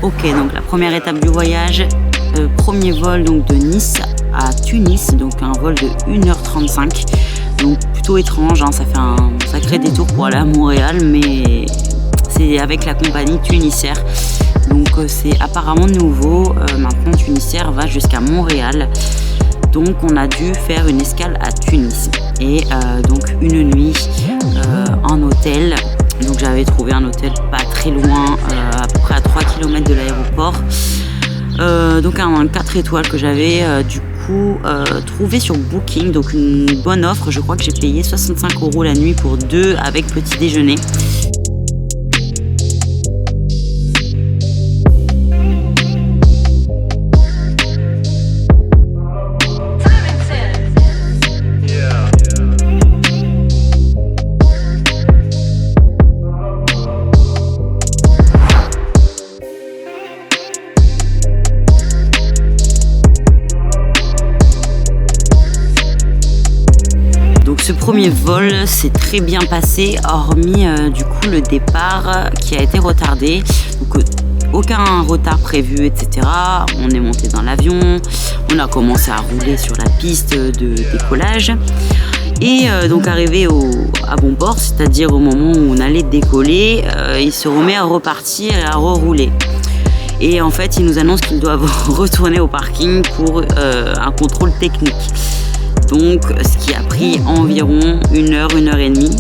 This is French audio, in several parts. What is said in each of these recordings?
Ok, donc la première étape du voyage, premier vol donc de Nice à Tunis, donc un vol de 1h35. Donc plutôt étrange, hein, ça fait un sacré détour pour aller à Montréal, mais c'est avec la compagnie Tunisair. Donc c'est apparemment nouveau, maintenant Tunisair va jusqu'à Montréal. Donc on a dû faire une escale à Tunis et donc une nuit en hôtel. Donc j'avais trouvé un hôtel pas très loin, à peu près à 3 km de l'aéroport. Donc un 4 étoiles que j'avais du coup trouvé sur Booking, donc une bonne offre. Je crois que j'ai payé 65 € la nuit pour 2 avec petit déjeuner. Ce premier vol s'est très bien passé, hormis du coup le départ qui a été retardé. Donc aucun retard prévu, etc. On est monté dans l'avion, on a commencé à rouler sur la piste de décollage. Et donc arrivé à bon port, c'est-à-dire au moment où on allait décoller, il se remet à repartir et à rerouler. Et en fait, ils nous annoncent qu'ils doivent retourner au parking pour un contrôle technique. Donc, ce qui a pris environ 1 heure, 1 heure et demie.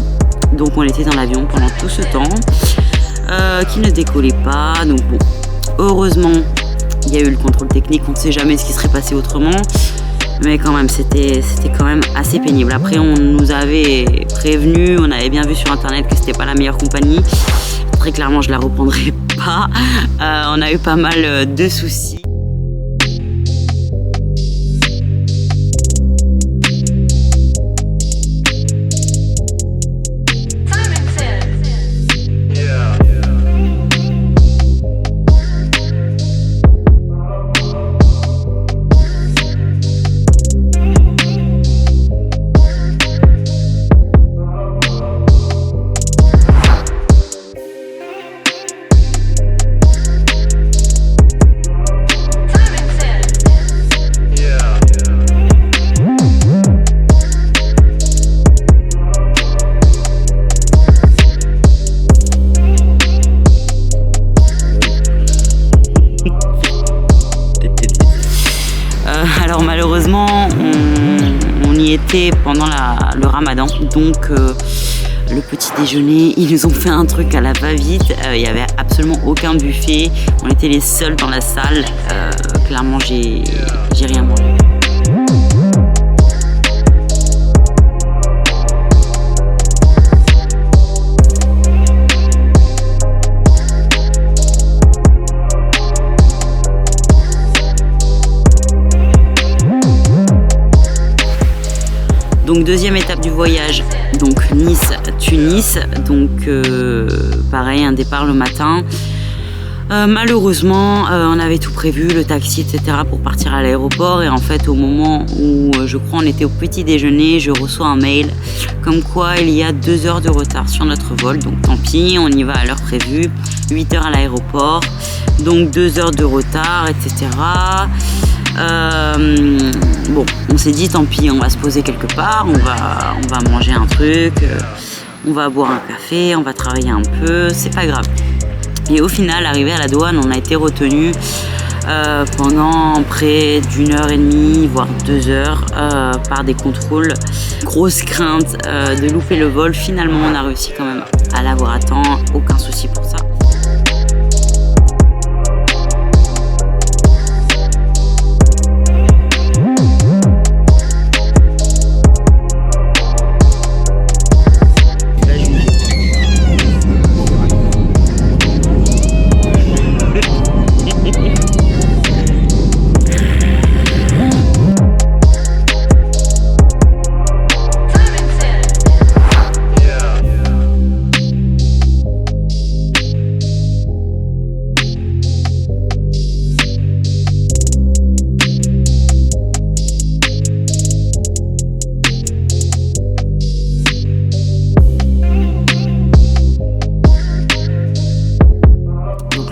Donc, on était dans l'avion pendant tout ce temps, qui ne décollait pas. Donc, bon, heureusement, il y a eu le contrôle technique. On ne sait jamais ce qui serait passé autrement. Mais quand même, c'était quand même assez pénible. Après, on nous avait prévenu, on avait bien vu sur Internet que c'était pas la meilleure compagnie. Très clairement, je la reprendrai pas. On a eu pas mal de soucis. Alors malheureusement, on y était pendant le ramadan, donc le petit déjeuner, ils nous ont fait un truc à la va-vite, il n'y avait absolument aucun buffet, on était les seuls dans la salle, clairement j'ai rien mangé. Donc deuxième étape du voyage, donc Nice-Tunis, donc pareil, un départ le matin. Malheureusement, on avait tout prévu, le taxi, etc. pour partir à l'aéroport. Et en fait, au moment où je crois on était au petit déjeuner, je reçois un mail comme quoi il y a 2 heures de retard sur notre vol. Donc tant pis, on y va à l'heure prévue, 8 heures à l'aéroport, donc 2 heures de retard, etc. Bon, on s'est dit tant pis, on va se poser quelque part, on va manger un truc, on va boire un café, on va travailler un peu, c'est pas grave. Et au final, arrivé à la douane, on a été retenu pendant près d'1 heure et demie, voire 2 heures, par des contrôles. Grosse crainte de louper le vol. Finalement, on a réussi quand même à l'avoir à temps, aucun souci pour ça.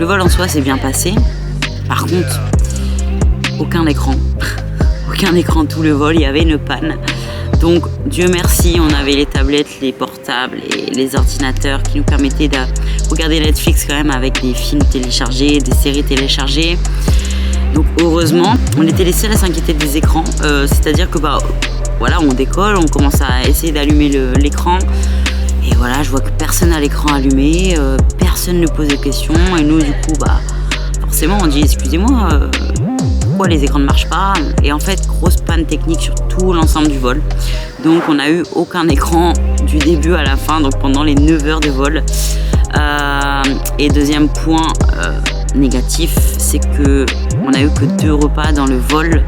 le vol en soi s'est bien passé. Par contre, aucun écran. Aucun écran tout le vol, il y avait une panne. Donc Dieu merci, on avait les tablettes, les portables et les ordinateurs qui nous permettaient de regarder Netflix quand même avec des films téléchargés, des séries téléchargées. Donc heureusement, on était les seuls à s'inquiéter des écrans. C'est-à-dire que voilà, on décolle, on commence à essayer d'allumer l'écran. Et voilà, je vois que personne n'a l'écran allumé, personne ne pose de questions. Et nous du coup, forcément on dit excusez-moi, pourquoi les écrans ne marchent pas? Et en fait, grosse panne technique sur tout l'ensemble du vol. Donc on n'a eu aucun écran du début à la fin, donc pendant les 9 heures de vol. Et deuxième point négatif, c'est qu'on n'a eu que 2 repas dans le vol,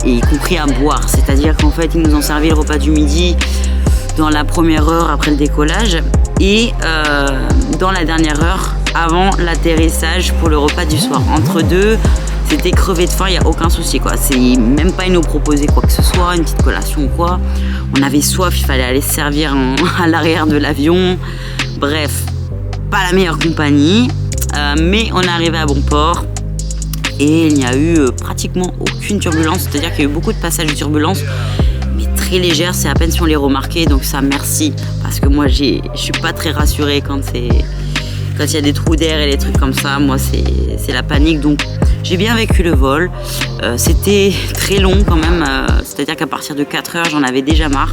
et y compris à boire. C'est-à-dire qu'en fait, ils nous ont servi le repas du midi dans la première heure après le décollage et dans la dernière heure avant l'atterrissage pour le repas du soir. Entre deux, c'était crevé de faim, il n'y a aucun souci quoi. C'est même pas ils nous proposaient quoi que ce soit, une petite collation ou quoi. On avait soif, il fallait aller se servir à l'arrière de l'avion. Bref, pas la meilleure compagnie, mais on est arrivé à bon port et il n'y a eu pratiquement aucune turbulence. C'est-à-dire qu'il y a eu beaucoup de passages de turbulence, mais très légères, c'est à peine si on les remarquait. Donc ça, merci, parce que moi je suis pas très rassurée quand il y a des trous d'air et des trucs comme ça. Moi c'est la panique. Donc j'ai bien vécu le vol. C'était très long quand même, c'est-à-dire qu'à partir de 4 heures j'en avais déjà marre.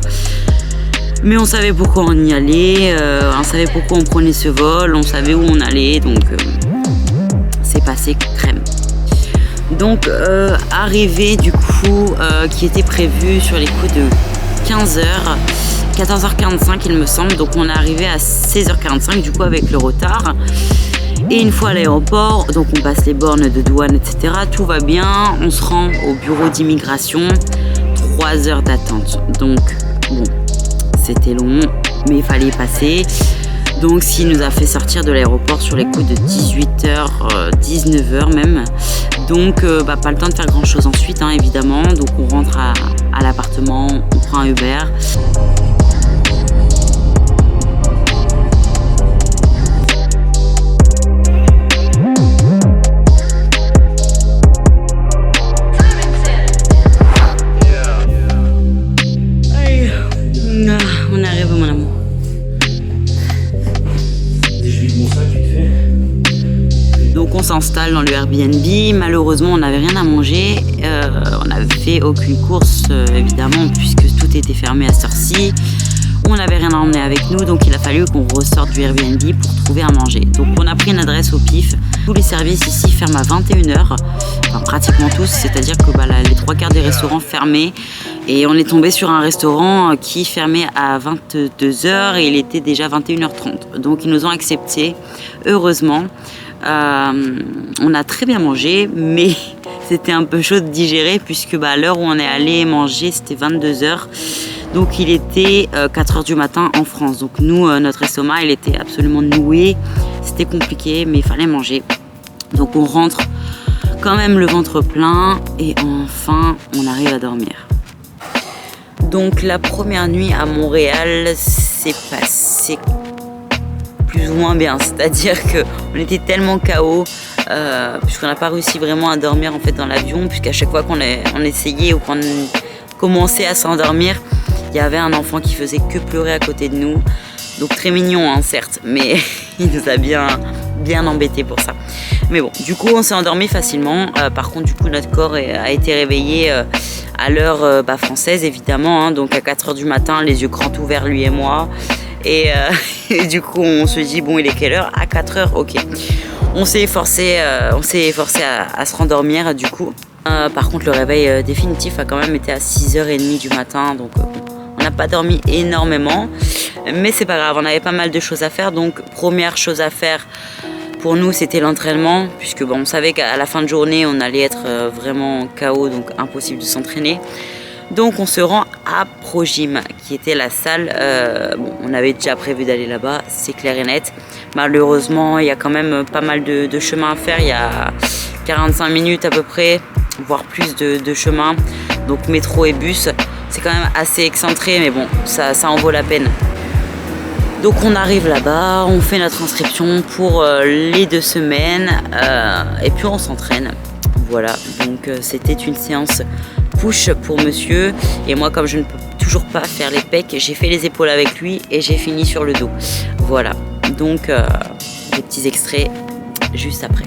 Mais on savait pourquoi on y allait, on savait pourquoi on prenait ce vol, on savait où on allait, donc c'est passé crème. Donc arrivée du coup qui était prévue sur les coups de 15h, 14h45 il me semble, donc on est arrivé à 16h45 du coup avec le retard. Et une fois à l'aéroport, donc on passe les bornes de douane, etc. Tout va bien, on se rend au bureau d'immigration, 3 heures d'attente. Donc bon, c'était long, mais il fallait y passer. Donc ce qui nous a fait sortir de l'aéroport sur les coups de 18h, 19h même. Donc pas le temps de faire grand chose ensuite évidemment. Donc on rentre à l'appartement, on prend un Uber. On arrive mon amour. Donc on s'installe dans le Airbnb. Malheureusement on n'avait rien à manger. On n'avait fait aucune course évidemment puisque tout était fermé à cette heure-ci. On n'avait rien à emmener avec nous, donc il a fallu qu'on ressorte du Airbnb pour trouver à manger. Donc on a pris une adresse au pif. Tous les services ici ferment à 21h, enfin pratiquement tous, c'est-à-dire que les 3/4 des restaurants fermaient. Et on est tombé sur un restaurant qui fermait à 22h et il était déjà 21h30. Donc ils nous ont accepté, heureusement. On a très bien mangé, mais c'était un peu chaud de digérer puisque à l'heure où on est allé manger, c'était 22h. Donc il était 4h du matin en France. Donc nous, notre estomac, il était absolument noué. C'était compliqué, mais il fallait manger. Donc on rentre quand même le ventre plein et enfin on arrive à dormir. Donc la première nuit à Montréal s'est passée plus ou moins bien. C'est-à-dire qu'on était tellement KO puisqu'on n'a pas réussi vraiment à dormir en fait dans l'avion, puisqu'à chaque fois qu'on essayait ou qu'on commençait à s'endormir, il y avait un enfant qui faisait que pleurer à côté de nous. Donc très mignon certes, mais il nous a bien embêtés pour ça. Mais bon, du coup on s'est endormi facilement. Par contre du coup notre corps a été réveillé à l'heure française évidemment, donc à 4h du matin, les yeux grands ouverts lui et moi. Et du coup on se dit bon, il est quelle heure? À 4h, ok. On s'est efforcé à se rendormir du coup. Par contre le réveil définitif a quand même été à 6h30 du matin, donc on n'a pas dormi énormément, mais c'est pas grave, on avait pas mal de choses à faire. Donc première chose à faire pour nous, c'était l'entraînement, puisque on savait qu'à la fin de journée on allait être vraiment KO, donc impossible de s'entraîner. Donc on se rend à ProGym, qui était la salle, on avait déjà prévu d'aller là-bas, c'est clair et net. Malheureusement il y a quand même pas mal de chemin à faire, il y a 45 minutes à peu près, voire plus de chemin, donc métro et bus. C'est quand même assez excentré, mais bon, ça en vaut la peine. Donc on arrive là-bas, on fait notre inscription pour les 2 semaines et puis on s'entraîne. Voilà, donc c'était une séance push pour monsieur. Et moi, comme je ne peux toujours pas faire les pecs, j'ai fait les épaules avec lui et j'ai fini sur le dos. Voilà, donc des petits extraits juste après.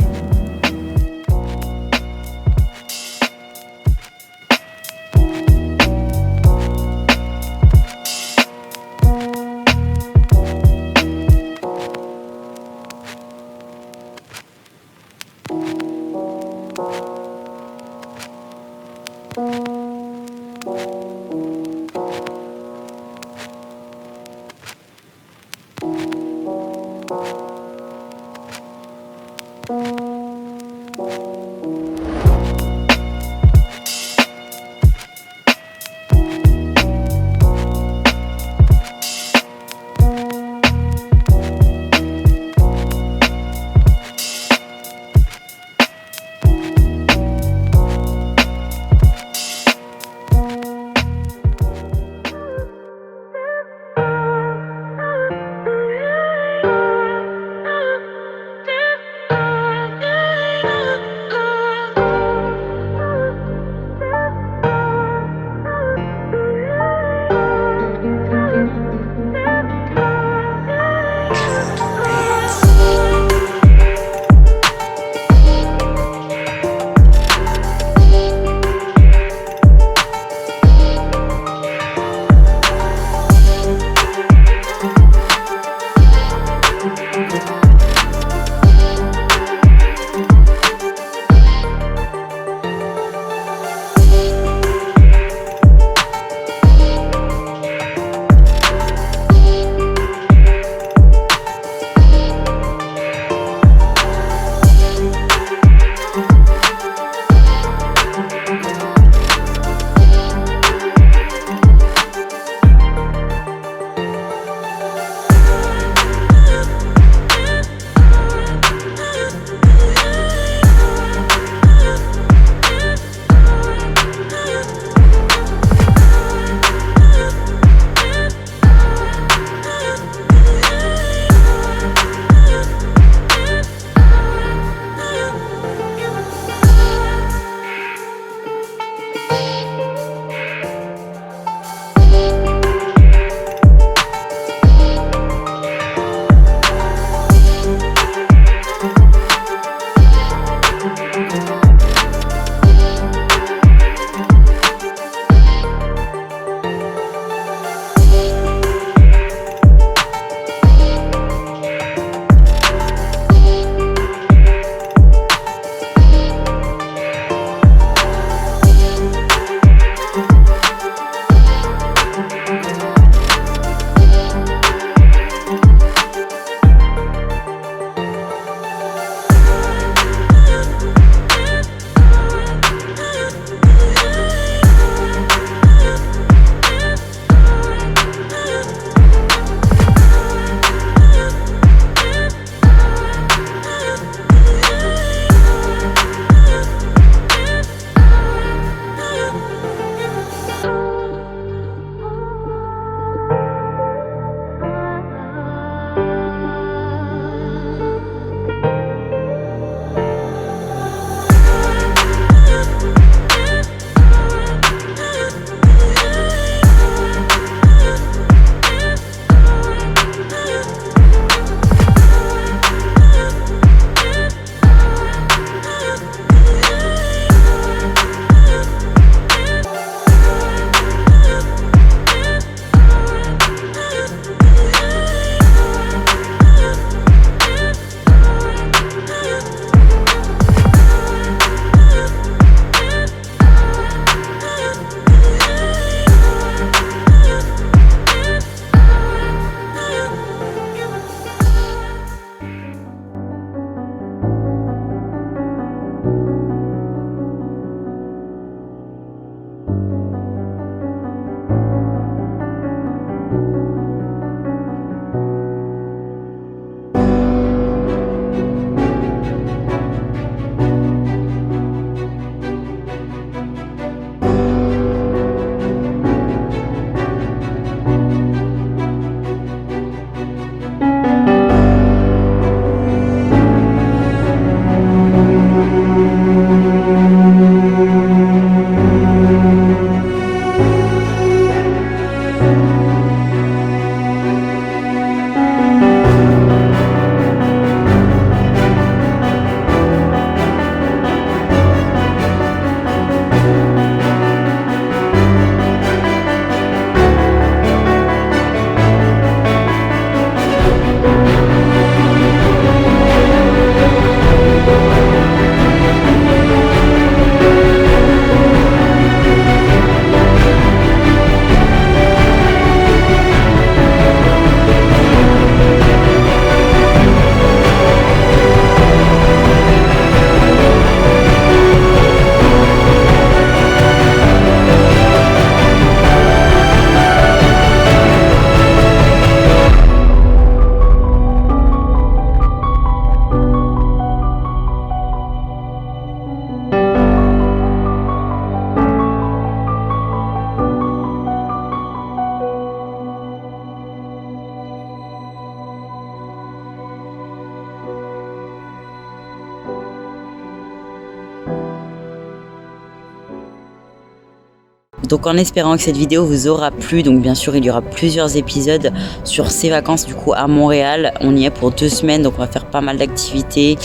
Donc en espérant que cette vidéo vous aura plu, donc bien sûr il y aura plusieurs épisodes sur ces vacances du coup à Montréal. On y est pour 2 semaines, donc on va faire pas mal d'activités,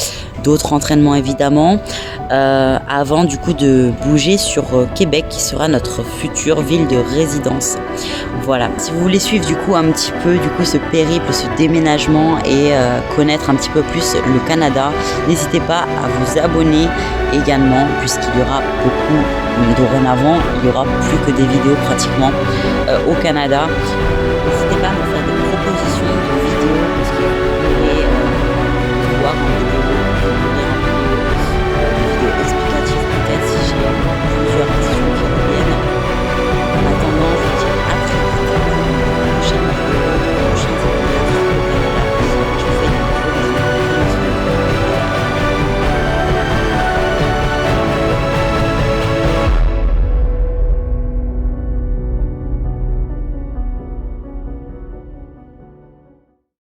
d'autres entraînements évidemment, avant du coup de bouger sur Québec qui sera notre future ville de résidence. Voilà, si vous voulez suivre du coup un petit peu du coup ce périple, ce déménagement et connaître un petit peu plus le Canada, n'hésitez pas à vous abonner également, puisqu'il y aura beaucoup dorénavant, il y aura plus que des vidéos pratiquement au Canada. N'hésitez